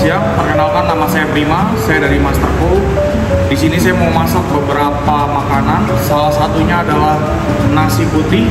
siang, perkenalkan nama saya Prima, saya dari Master Cook. Di sini saya mau masak beberapa makanan, salah satunya adalah nasi putih.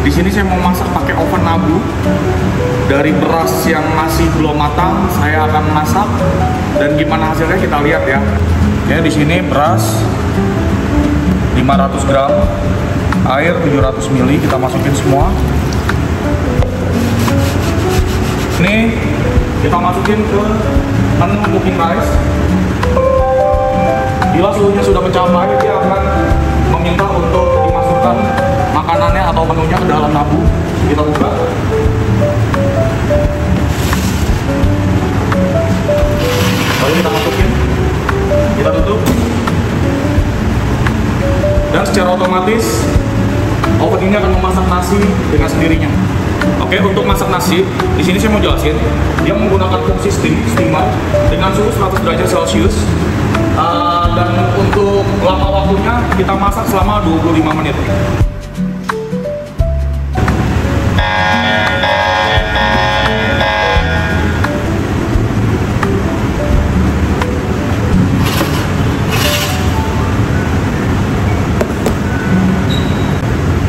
Di sini saya mau masak pakai oven nabu. Dari beras yang masih belum matang, saya akan masak dan gimana hasilnya kita lihat ya. Ya, di sini beras 500 gram, air 700 ml, kita masukin semua. Ini kita masukin ke menu cooking rice. Bila suhunya sudah mencapai, dia akan meminta untuk dimasukkan makanannya atau menunya ke dalam nabu. Kita buka. Lalu kita masukin, kita tutup. Dan secara otomatis oven ini akan memasak nasi dengan sendirinya. Oke, untuk masak nasi, di sini saya mau jelasin, dia menggunakan fungsi steamer dengan suhu 100 derajat Celcius. Dan untuk lama waktunya kita masak selama 25 menit.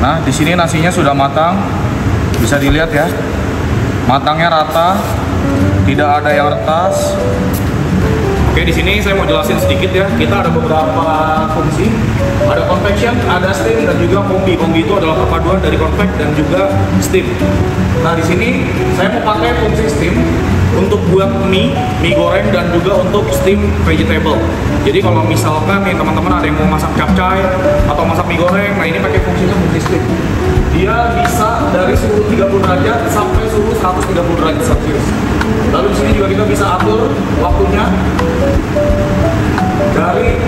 Nah, di sini nasinya sudah matang. Bisa dilihat ya, matangnya rata, tidak ada yang retas. Oke, di sini saya mau jelasin sedikit ya. Kita ada beberapa fungsi, ada convection, ada steam, dan juga kombi. Kombi itu adalah perpaduan dari convect dan juga steam. Nah, di sini saya mau pakai fungsi steam untuk buat mie goreng, dan juga untuk steam vegetable. Jadi kalau misalkan nih teman-teman ada yang mau masak capcay atau masak mie goreng, nah ini pakai fungsinya fungsi steam. Dia bisa dari suhu 30 derajat sampai suhu 130 derajat Celcius. Lalu di sini juga kita bisa atur waktunya dari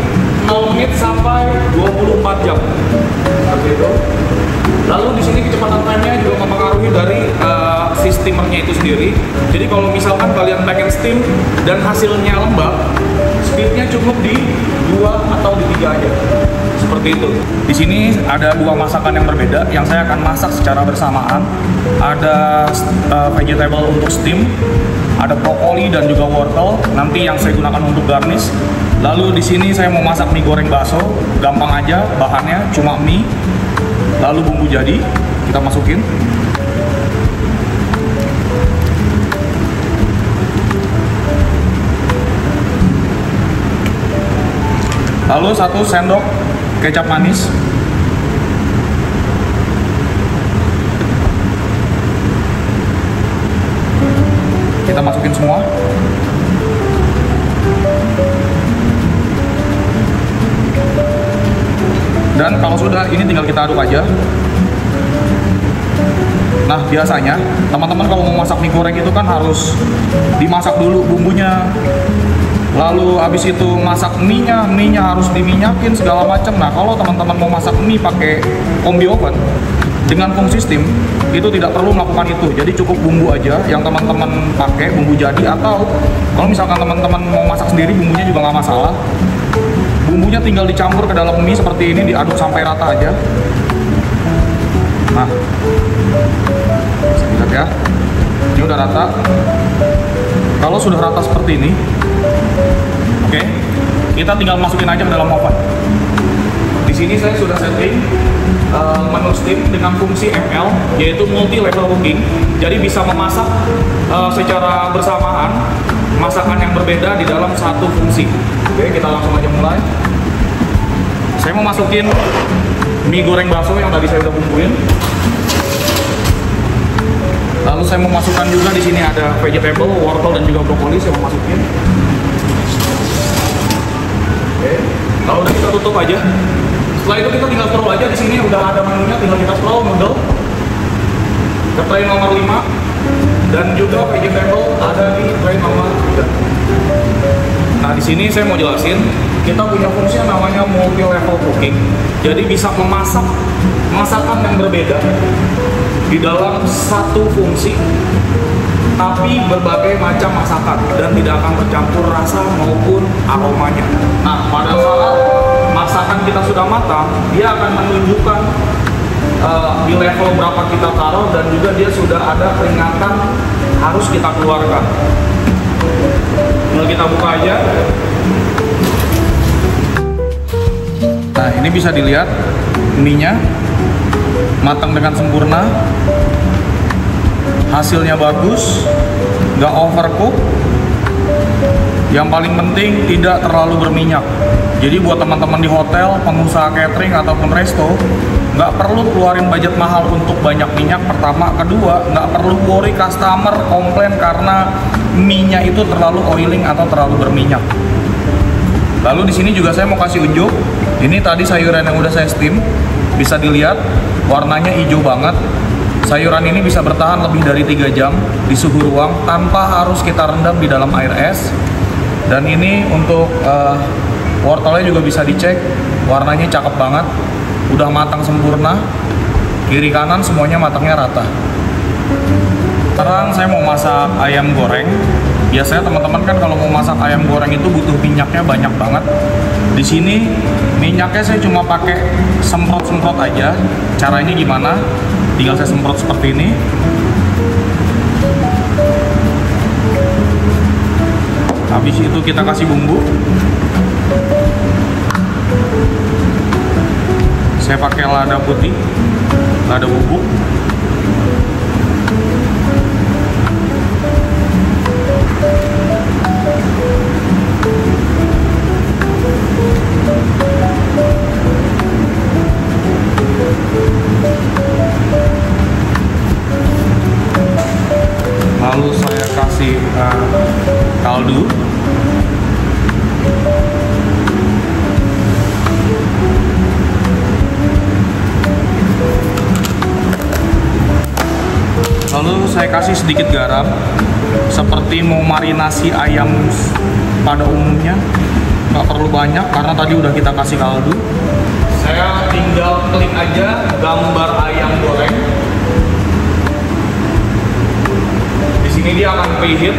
0 menit sampai 24 jam. Seperti itu. Lalu di sini kecepatan time-nya juga mempengaruhi dari steamernya itu sendiri. Jadi kalau misalkan kalian pengen steam dan hasilnya lembab, speednya cukup di 2 atau di 3 aja. Seperti itu. Di sini ada dua masakan yang berbeda yang saya akan masak secara bersamaan. Ada vegetable untuk steam, ada brokoli dan juga wortel. Nanti yang saya gunakan untuk garnish. Lalu di sini saya mau masak mie goreng bakso, gampang aja, bahannya cuma mie. Lalu bumbu jadi kita masukin. Lalu 1 sendok kecap manis. Kita masukin semua. Dan kalau sudah, ini tinggal kita aduk aja. Nah, biasanya teman-teman kalau mau masak mie goreng itu kan harus dimasak dulu bumbunya. Lalu habis itu masak mie-nya harus diminyakin segala macam. Nah, kalau teman-teman mau masak mie pakai kombi oven dengan fungsi steam, itu tidak perlu melakukan itu. Jadi cukup bumbu aja yang teman-teman pakai, bumbu jadi. Atau kalau misalkan teman-teman mau masak sendiri, bumbunya juga nggak masalah. Bumbunya tinggal dicampur ke dalam mie seperti ini, diaduk sampai rata aja. Nah, lihat ya, ini udah rata. Kalau sudah rata seperti ini, oke, kita tinggal masukin aja ke dalam oven. Di sini saya sudah setting menu steam dengan fungsi ML, yaitu multi level cooking. Jadi bisa memasak secara bersamaan masakan yang berbeda di dalam satu fungsi. Oke, kita langsung aja mulai. Saya mau masukin mie goreng bakso yang tadi saya udah bumbuin. Lalu saya mau masukkan juga di sini ada vegetable, wortel dan juga brokoli, saya mau masukin. Oke, lalu kita tutup aja. Setelah itu kita tinggal scroll aja, di sini udah ada menunya, tinggal kita scroll noodle ke tray nomor 5, dan juga vegetable ada di tray nomor 3. Nah, di sini saya mau jelasin, kita punya fungsi yang namanya multi level cooking. Jadi bisa memasak masakan yang berbeda di dalam satu fungsi, tapi berbagai macam masakan dan tidak akan bercampur rasa maupun aromanya. Nah, pada saat masakan kita sudah matang, dia akan menunjukkan di level berapa kita taruh, dan juga dia sudah ada peringatan harus kita keluarkan. tinggal kita buka aja. Nah, ini bisa dilihat mie-nya matang dengan sempurna, hasilnya bagus, nggak overcook. Yang paling penting tidak terlalu berminyak. Jadi buat teman-teman di hotel, pengusaha catering ataupun resto, nggak perlu keluarin budget mahal untuk banyak minyak. Pertama, kedua, nggak perlu worry customer komplain karena mie-nya itu terlalu oiling atau terlalu berminyak. Lalu di sini juga saya mau kasih unjuk. Ini tadi sayuran yang udah saya steam, bisa dilihat warnanya hijau banget. Sayuran ini bisa bertahan lebih dari 3 jam di suhu ruang tanpa harus kita rendam di dalam air es. Dan ini untuk wortelnya juga bisa dicek, warnanya cakep banget, udah matang sempurna, kiri kanan semuanya matangnya rata. Sekarang saya mau masak ayam goreng. Biasanya teman-teman kan kalau mau masak ayam goreng itu butuh minyaknya banyak banget. Di sini minyaknya saya cuma pakai semprot-semprot aja. Caranya gimana? Tinggal saya semprot seperti ini. Habis itu kita kasih bumbu. Saya pakai lada putih, lada bubuk. Lalu saya kasih kaldu. Lalu saya kasih sedikit garam, seperti mau marinasi ayam pada umumnya. Nggak perlu banyak karena tadi udah kita kasih kaldu. Saya tinggal klik aja gambar ayam goreng. Di sini dia akan preheat.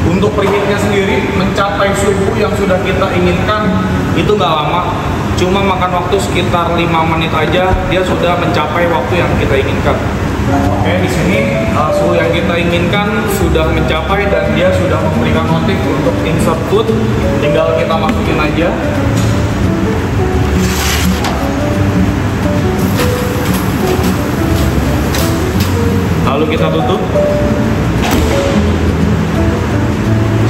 Untuk preheatnya sendiri mencapai suhu yang sudah kita inginkan itu nggak lama, cuma makan waktu sekitar 5 menit aja dia sudah mencapai waktu yang kita inginkan. Oke, di sini suhu yang kita inginkan sudah mencapai dan dia sudah memberikan notif untuk insert food. Tinggal kita masukin aja. Lalu kita tutup.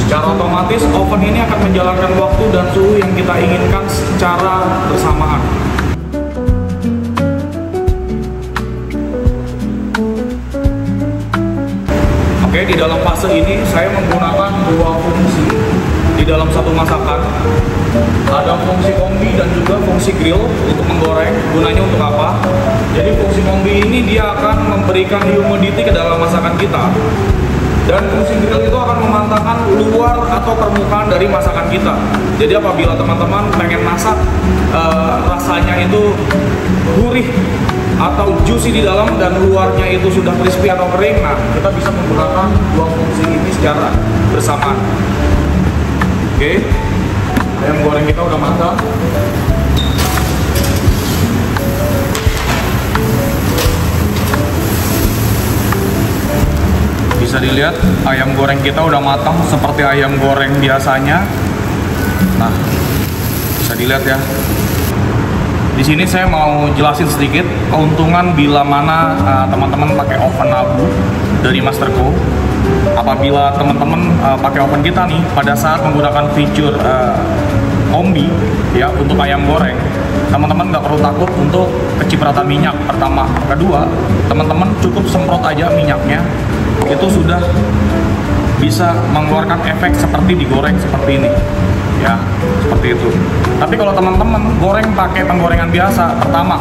Secara otomatis oven ini akan menjalankan waktu dan suhu yang kita inginkan secara bersamaan. Oke, di dalam fase ini saya menggunakan 2 fungsi di dalam satu masakan. Ada fungsi kombi dan juga fungsi grill untuk menggoreng. Gunanya untuk apa? Jadi fungsi kombi ini dia akan memberikan humidity ke dalam masakan kita. Dan fungsi grill itu akan mematangkan luar atau permukaan dari masakan kita. Jadi apabila teman-teman pengen masak rasanya itu gurih atau juicy di dalam dan luarnya itu sudah crispy atau kering, nah kita bisa menggunakan 2 fungsi ini secara bersamaan. Oke, ayam goreng kita udah matang. Bisa dilihat ayam goreng kita udah matang seperti ayam goreng biasanya. Nah, bisa dilihat ya. Di sini saya mau jelasin sedikit keuntungan bila mana teman-teman pakai oven abu dari Masterco. Apabila teman-teman pakai oven kita nih, pada saat menggunakan fitur kombi ya untuk ayam goreng, teman-teman nggak perlu takut untuk kecipratan minyak. Pertama, kedua, teman-teman cukup semprot aja minyaknya, itu sudah bisa mengeluarkan efek seperti digoreng seperti ini ya, seperti itu. Tapi kalau teman-teman goreng pakai penggorengan biasa, pertama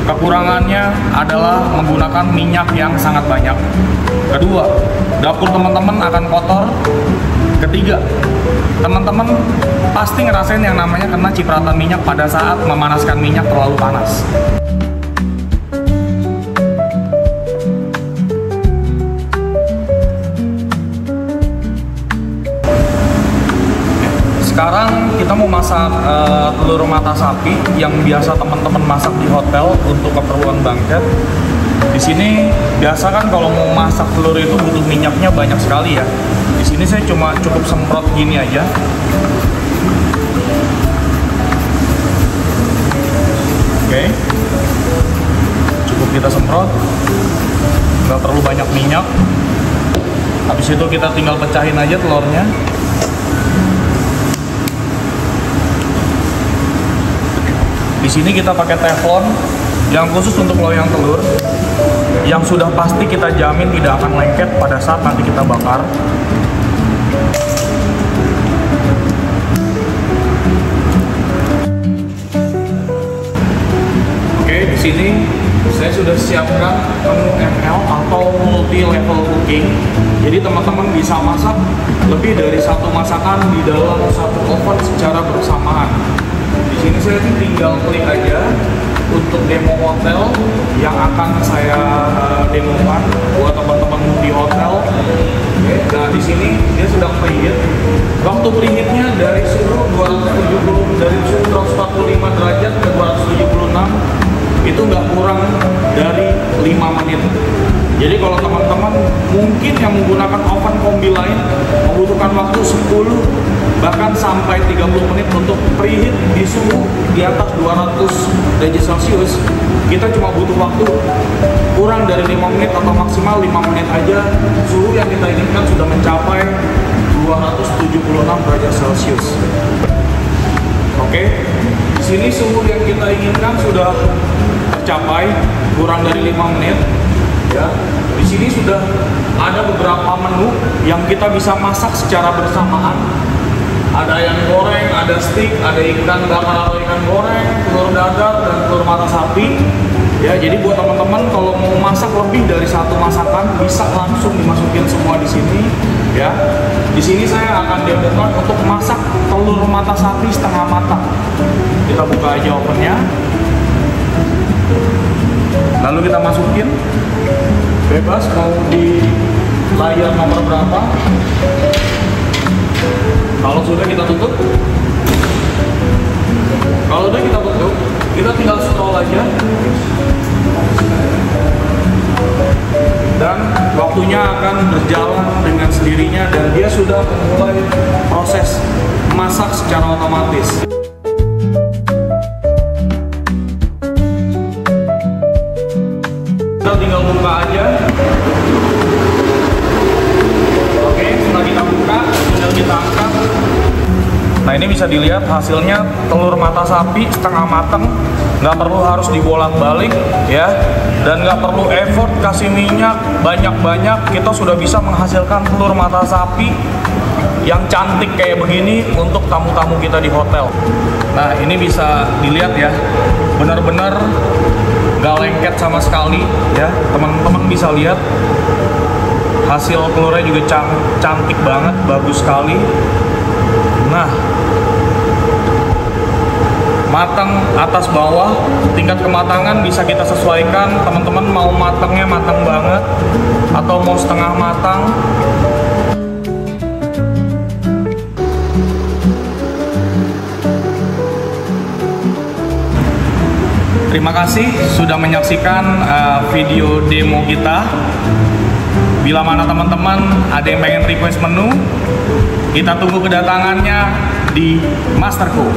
kekurangannya adalah menggunakan minyak yang sangat banyak. Kedua, dapur teman-teman akan kotor. Ketiga, teman-teman pasti ngerasain yang namanya kena cipratan minyak pada saat memanaskan minyak terlalu panas. Sekarang kita mau masak telur mata sapi yang biasa teman-teman masak di hotel untuk keperluan banquet. Di sini biasa kan kalau mau masak telur itu butuh minyaknya banyak sekali ya. Di sini saya cukup semprot gini aja. Oke. Cukup kita semprot. Nggak terlalu banyak minyak. Habis itu kita tinggal pecahin aja telurnya. Di sini kita pakai teflon yang khusus untuk loyang telur, yang sudah pasti kita jamin tidak akan lengket pada saat nanti kita bakar. Oke, di sini saya sudah siapkan menu ML atau multi level cooking. Jadi teman-teman bisa masak lebih dari satu masakan di dalam satu oven secara bersamaan. Di sini saya tinggal klik aja untuk demo hotel yang akan saya demokan buat teman-teman di hotel. Nah, di sini dia sudah preheat. Waktu preheatnya dari suhu 245 derajat ke 276 itu nggak kurang dari 5 menit. Jadi kalau teman-teman mungkin yang menggunakan oven kombi lain membutuhkan waktu 10 bahkan sampai 30 menit untuk preheat di suhu di atas 200 derajat Celcius, kita cuma butuh waktu kurang dari 5 menit atau maksimal 5 menit aja. Suhu yang kita inginkan sudah mencapai 276 derajat Celcius. Oke, di sini suhu yang kita inginkan sudah tercapai kurang dari 5 menit. Ya, di sini sudah ada beberapa menu yang kita bisa masak secara bersamaan. Ada ayam goreng, ada steak, ada ikan bakar atau ikan goreng, telur dadar, dan telur mata sapi. Ya, jadi buat teman-teman kalau mau masak lebih dari satu masakan bisa langsung dimasukin semua di sini. Ya, di sini saya akan demokan untuk masak telur mata sapi setengah matang. Kita buka aja ovennya. Lalu kita masukin, bebas mau di layar nomor berapa. Kalau sudah kita tutup. Kalau udah kita tutup, kita tinggal scroll aja. Dan waktunya akan berjalan dengan sendirinya dan dia sudah memulai proses masak secara otomatis. Kita tinggal buka aja. Oke, setelah kita buka, tinggal kita angkat. Nah, ini bisa dilihat hasilnya telur mata sapi setengah matang. Nggak perlu harus dibolak-balik ya, dan nggak perlu effort kasih minyak banyak-banyak. Kita sudah bisa menghasilkan telur mata sapi yang cantik kayak begini untuk tamu-tamu kita di hotel. Nah, ini bisa dilihat ya, benar-benar nggak lengket sama sekali ya. Teman-teman bisa lihat hasil telurnya juga cantik banget, bagus sekali. Nah, matang atas bawah, tingkat kematangan bisa kita sesuaikan. Teman-teman mau matangnya matang banget atau mau setengah matang. Terima kasih sudah menyaksikan video demo kita. Bila mana teman-teman ada yang pengen request menu, kita tunggu kedatangannya di Mastercook.